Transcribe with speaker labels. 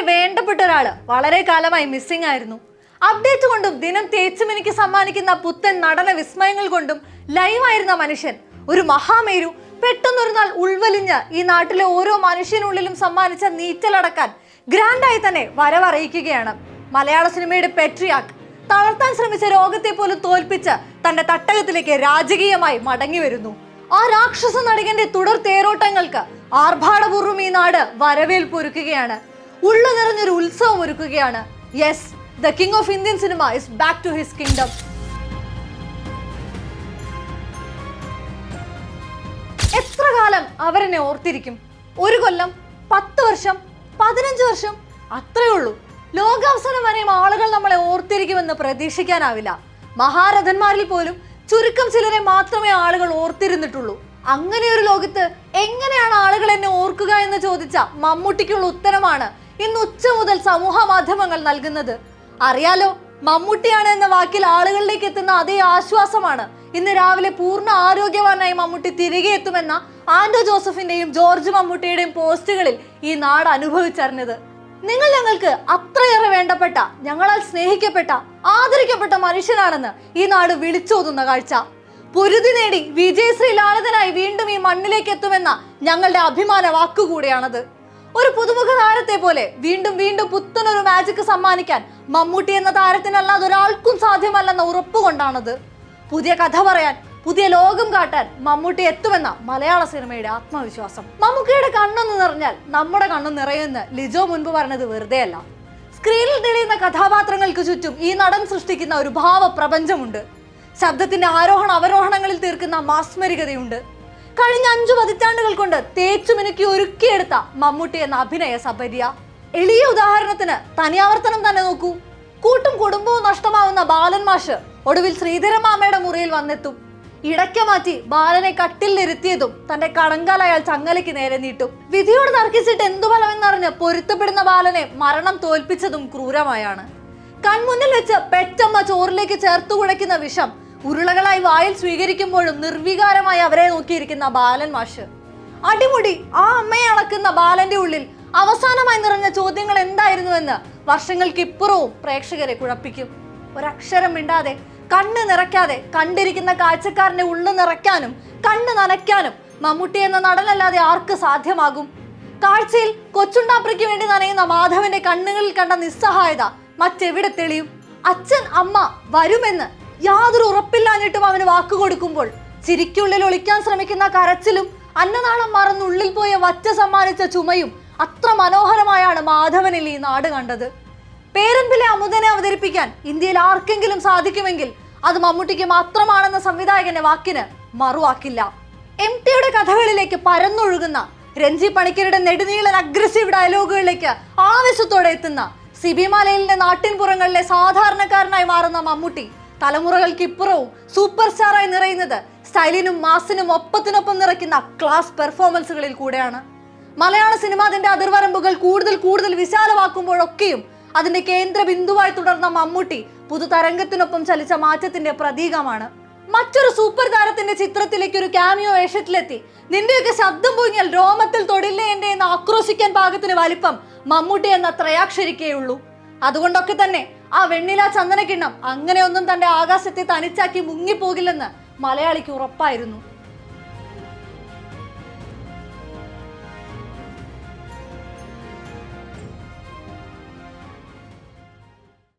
Speaker 1: വേണ്ടപ്പെട്ട ഒരാള് വളരെ കാലമായി മിസ്സിംഗ് ആയിരുന്നു. അപ്ഡേറ്റ് കൊണ്ടും ദിനം തേച്ചുമിനിക്ക് സമ്മാനിക്കുന്ന പുത്തൻ നടന വിസ്മയങ്ങൾ കൊണ്ടും ലൈവായിരുന്ന മനുഷ്യൻ, ഒരു മഹാമേരു, പെട്ടെന്നൊരു നാൾ ഉൾവലിഞ്ഞ് ഈ നാട്ടിലെ ഓരോ മനുഷ്യനുള്ളിലും സമ്മാനിച്ച നീറ്റലടക്കാൻ ഗ്രാൻഡായി തന്നെ വരവറിയിക്കുകയാണ്. മലയാള സിനിമയുടെ പെട്രിയാക്ക് തളർത്താൻ ശ്രമിച്ച രോഗത്തെ പോലും തോൽപ്പിച്ച് തന്റെ തട്ടകത്തിലേക്ക് രാജകീയമായി മടങ്ങി വരുന്നു. ആ രാക്ഷസ നടികന്റെ തുടർ തേരോട്ടങ്ങൾക്ക് ആർഭാടപൂർവ്വം ഈ നാട് വരവേൽപ്പൊരുക്കുകയാണ്. ഉള്ളു നിറഞ്ഞൊരു ഉത്സവം ഒരുക്കുകയാണ്. Yes, the king of Indian cinema is back to his kingdom. എത്ര കാലം അവരെന്നെ ഓർത്തിരിക്കും? 1 കൊല്ലം, 10 വർഷം, 15 വർഷം, അത്രേ ഉള്ളൂ. ലോകാവസാനം വരെയും ആളുകൾ നമ്മളെ ഓർത്തിരിക്കുമെന്ന് പ്രതീക്ഷിക്കാനാവില്ല. മഹാരഥന്മാരിൽ പോലും ചുരുക്കം ചിലരെ മാത്രമേ ആളുകൾ ഓർത്തിരുന്നിട്ടുള്ളൂ. അങ്ങനെ ഒരു ലോകത്ത് എങ്ങനെയാണ് ആളുകൾ എന്നെ ഓർക്കുക എന്ന് ചോദിച്ച മമ്മൂട്ടിക്കുള്ള ഉത്തരമാണ് ഇന്ന് ഉച്ച മുതൽ സമൂഹ മാധ്യമങ്ങൾ നൽകുന്നത്. അറിയാലോ, മമ്മൂട്ടിയാണ് എന്ന വാക്കിൽ ആളുകളിലേക്ക് എത്തുന്ന അതേ ആശ്വാസമാണ് ഇന്ന് രാവിലെ പൂർണ്ണ ആരോഗ്യവാനായി മമ്മൂട്ടി തിരികെ എത്തുമെന്ന ആൻഡോ ജോസഫിന്റെയും ജോർജ് മമ്മൂട്ടിയുടെയും പോസ്റ്റുകളിൽ ഈ നാട് അനുഭവിച്ചറിഞ്ഞത്. നിങ്ങൾ ഞങ്ങൾക്ക് അത്രയേറെ വേണ്ടപ്പെട്ട, ഞങ്ങളാൽ സ്നേഹിക്കപ്പെട്ട, ആദരിക്കപ്പെട്ട മനുഷ്യനാണെന്ന് ഈ നാട് വിളിച്ചോതുന്ന കാഴ്ച. പൊരുതി നേടി വിജയശ്രീ ലാളിതനായി വീണ്ടും ഈ മണ്ണിലേക്ക് എത്തുമെന്ന ഞങ്ങളുടെ അഭിമാന വാക്കുകൂടിയാണത്. ഒരു പുതുമുഖ താരത്തെ പോലെ വീണ്ടും വീണ്ടും പുത്തനൊരു മാജിക് സമ്മാനിക്കാൻ മമ്മൂട്ടി എന്ന താരത്തിനല്ലാതെ ഒരാൾക്കും സാധ്യമല്ലെന്ന ഉറപ്പുകൊണ്ടാണത്. പുതിയ കഥ പറയാൻ, പുതിയ ലോകം കാട്ടാൻ മമ്മൂട്ടി എത്തുമെന്ന മലയാള സിനിമയുടെ ആത്മവിശ്വാസം. മമ്മൂട്ടിയുടെ കണ്ണെന്ന് നിറഞ്ഞാൽ നമ്മുടെ കണ്ണു നിറയുമെന്ന് ലിജോ മുൻപ് പറഞ്ഞത് വെറുതെയല്ല. സ്ക്രീനിൽ തെളിയുന്ന കഥാപാത്രങ്ങൾക്ക് ചുറ്റും ഈ നടൻ സൃഷ്ടിക്കുന്ന ഒരു ഭാവ പ്രപഞ്ചമുണ്ട്. ശബ്ദത്തിന്റെ ആരോഹണ അവരോഹണങ്ങളിൽ തീർക്കുന്ന മാസ്മരികതയുണ്ട്. കഴിഞ്ഞ 5 പതിറ്റാണ്ടുകൾ കൊണ്ട് തേച്ചുമിനുക്കി ഒരുക്കിയെടുത്ത മമ്മൂട്ടി എന്ന അഭിനയ സപര്യ. എളിയ ഉദാഹരണത്തിന് തനിയാവർത്തനം തന്നെ നോക്കൂ. കൂട്ടും കുടുംബവും നഷ്ടമാവുന്ന ബാലൻ മാഷ് ഒടുവിൽ ശ്രീധരമാമയുടെ മുറിയിൽ വന്നെത്തും. ഇടയ്ക്ക മാറ്റി ബാലനെ കട്ടിലിരുത്തിയതും തന്റെ കടങ്കാൽ അയാൾ ചങ്ങലയ്ക്ക് നേരെ നീട്ടും. വിധിയോട് തർക്കിച്ചിട്ട് എന്തു ഫലമെന്നറിഞ്ഞ് പൊരുത്തപ്പെടുന്ന ബാലനെ മരണം തോൽപ്പിച്ചതും ക്രൂരമായാണ്. കൺമുന്നിൽ വെച്ച് പെറ്റമ്മ ചോറിലേക്ക് ചേർത്തു കുഴയ്ക്കുന്ന വിഷം ഉരുളകളായി വായിൽ സ്വീകരിക്കുമ്പോഴും നിർവികാരമായി അവരെ നോക്കിയിരിക്കുന്ന ബാലൻ മാഷ്. അടിമുടി ആ അമ്മയെ അളക്കുന്ന ബാലന്റെ ഉള്ളിൽ അവസാനമായി നിറഞ്ഞ ചോദ്യങ്ങൾ എന്തായിരുന്നുവെന്ന് വർഷങ്ങൾക്കിപ്പുറവും പ്രേക്ഷകരെ കുഴപ്പിക്കും. ഒരക്ഷരം മിണ്ടാതെ, കണ്ണ് നിറയ്ക്കാതെ കണ്ടിരിക്കുന്ന കാഴ്ചക്കാരന്റെ ഉള്ളു നിറയ്ക്കാനും കണ്ണ് നനയ്ക്കാനും മമ്മൂട്ടി എന്ന നടനല്ലാതെ ആർക്ക് സാധ്യമാകും? കാഴ്ചയിൽ കൊച്ചുണ്ടാപ്രിക്ക് വേണ്ടി നനയുന്ന മാധവന്റെ കണ്ണുകളിൽ കണ്ട നിസ്സഹായത മറ്റെവിടെ തെളിയും? അച്ഛൻ അമ്മ വരുമെന്ന് യാതൊരു ഉറപ്പില്ലാഞ്ഞിട്ടും അവന് വാക്കുകൊടുക്കുമ്പോൾ ചിരിക്കുള്ളിൽ ഒളിക്കാൻ ശ്രമിക്കുന്ന കരച്ചിലും അന്നനാളം മറന്നുള്ളിൽ പോയ വറ്റ സമ്മാനിച്ച ചുമയും അത്ര മനോഹരമായാണ് മാധവനിൽ ഈ നാട് കണ്ടത്. പേരൻപിലെ അമുദനെ അവതരിപ്പിക്കാൻ ഇന്ത്യയിൽ ആർക്കെങ്കിലും സാധിക്കുമെങ്കിൽ അത് മമ്മൂട്ടിക്ക് മാത്രമാണെന്ന സംവിധായകന്റെ വാക്കിന് മറുവാക്കില്ല. MTയുടെ കഥകളിലേക്ക് പരന്നൊഴുകുന്ന, രഞ്ജി പണിക്കരുടെ നെടുനീളൻ അഗ്രസീവ് ഡയലോഗുകളിലേക്ക് ആവേശത്തോടെ എത്തുന്ന, സിബി മലയിലിന്റെ നാട്ടിൻപുറങ്ങളിലെ സാധാരണക്കാരനായി മാറുന്ന മമ്മൂട്ടി തലമുറകൾക്കിപ്പുറവും സൂപ്പർ സ്റ്റാറായി നിറയുന്നത് സ്റ്റൈലിനും മാസിനും ഒപ്പത്തിനൊപ്പം നിറയ്ക്കുന്ന ക്ലാസ് പെർഫോമൻസുകളിൽ കൂടെയാണ്. മലയാള സിനിമ അതിന്റെ അതിർവരമ്പുകൾ കൂടുതൽ വിശാലമാക്കുമ്പോഴൊക്കെയും അതിന്റെ കേന്ദ്ര ബിന്ദുവായി തുടർന്ന മമ്മൂട്ടി പുതുതരംഗത്തിനൊപ്പം ചലിച്ച മാറ്റത്തിന്റെ പ്രതീകമാണ്. മറ്റൊരു സൂപ്പർ താരത്തിന്റെ ചിത്രത്തിലേക്ക് ഒരു ക്യാമിയോ വേഷത്തിലെത്തി നിന്റെയൊക്കെ ശബ്ദം പൊങ്ങിയാൽ രോമത്തിൽ തൊടില്ലേ എന്റെ എന്ന് ആക്രോശിക്കാൻ പാകത്തിന് വലിപ്പം മമ്മൂട്ടി എന്ന ത്രയാക്ഷരിക്കേ ഉള്ളൂ. അതുകൊണ്ടൊക്കെ തന്നെ ആ വെണ്ണില ചന്ദനക്കിണ്ണം അങ്ങനെയൊന്നും തന്റെ ആകാശത്തെ തനിച്ചാക്കി മുങ്ങിപ്പോകില്ലെന്ന് മലയാളിക്ക് ഉറപ്പായിരുന്നു.